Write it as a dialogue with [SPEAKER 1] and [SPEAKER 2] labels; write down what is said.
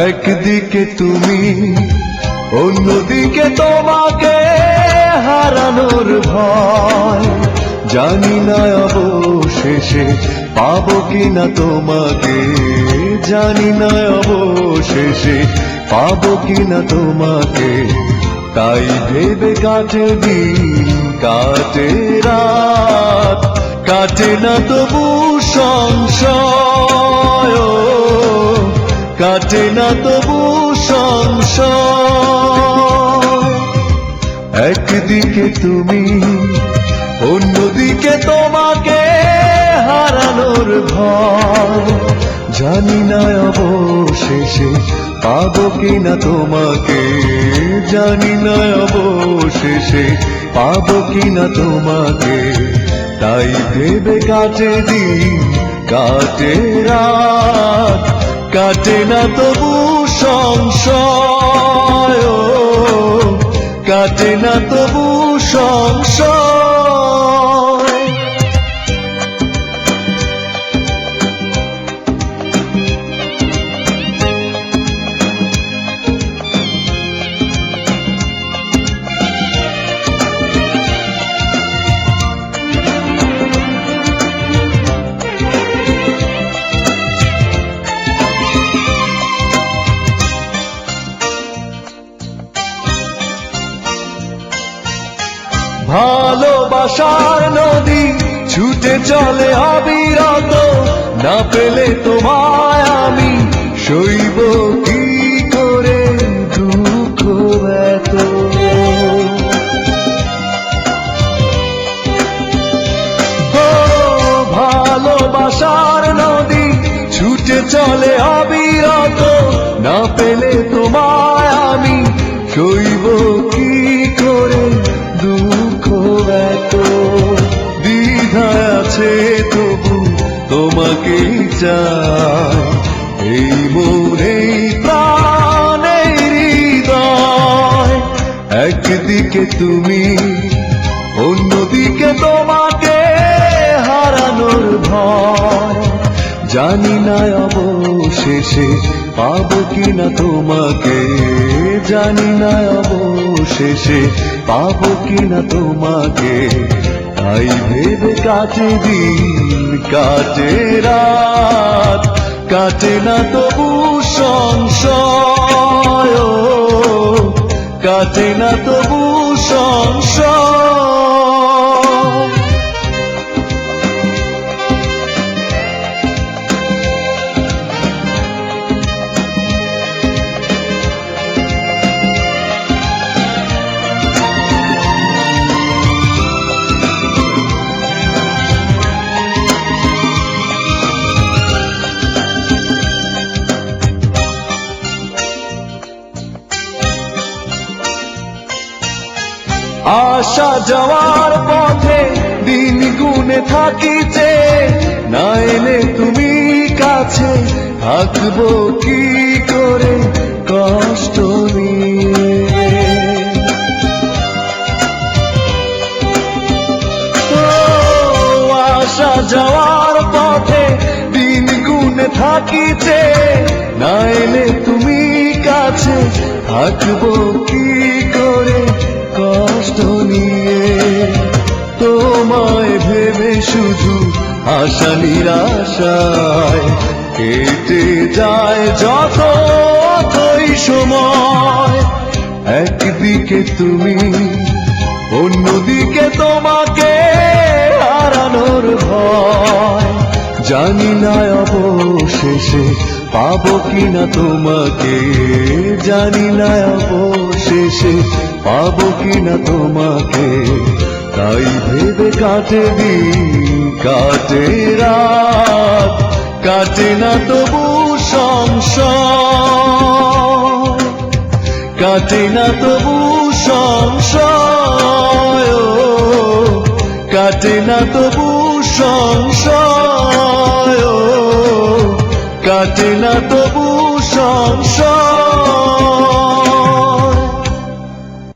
[SPEAKER 1] একদিকে তুমি, অন্যদিকে তোমাকে হারানোর ভয়। জানি না অবশেষে পাবো কিনা তোমাকে, জানি না অবশেষে পাবো কিনা তোমাকে। তাই ভেবে কাটে দিন কাটে রাত, কাটে না তবু সংশয়, কাটে না তবু সংশয়। একদিকে তুমি, অন্যদিকে তোমাকে হারানোর ভয়। জানি না অবশেষে পাবো কিনা তোমাকে, জানি না অবশেষে পাবো কিনা তোমাকে। তাই ভেবে কাটে দিন কাটে রাত, কাটে না তবু সংশয়, কাটে না তবু সংশয়। ভালোবাসার নদী ছুটে চলে অবিরত, না পেলে তোমায় আমি সইব কি করে দুঃখ এত। ভালোবাসার নদী ছুটে চলে অবিরত, না পেলে তোমায় আমি সইব কি করে দুঃখ এত। দ্বিধায় আছে তবু তোমাকেই চাই, এই মনে প্রাণে হৃদয়। একদিকে তুমি, অন্যদিকে তোমাকে হারানোর ভয়। জানি না অবশেষে পাবো কিনা তোমাকে, জানি না অবশেষে পাবো কিনা তোমাকে। তাই ভেবে কাটে দিন কাটে রাত, কাটে না তবু সংশয়, কাটে না তবু সংশয়। আসা যাওয়ার পথে দিন গুনে থাকিতে, না এলে তুমি কাছে থাকবো কি করে কষ্ট নিয়ে। আসা যাওয়ার পথে দিন গুনে থাকিতে, না এলে তুমি কাছে থাকবো কি করে কষ্ট নিয়ে। তোমায় ভেবে শুধু আশা নিরাশায় কেটে যায় যতই সময়। একদিকে তুমি, অন্যদিকে তোমাকে হারানোর ভয়। জানি না অবশেষে পাবো কিনা তোমাকে, জানি না অবশেষে পাবো কিনা তোমাকে। তাই ভেবে কাটে দিন কাটে রাত, কাটে না তবু সংশয়, কাটে না তবু সংশয়, কাটে না তবু সংশয়, কাটে না তবু সংশয়।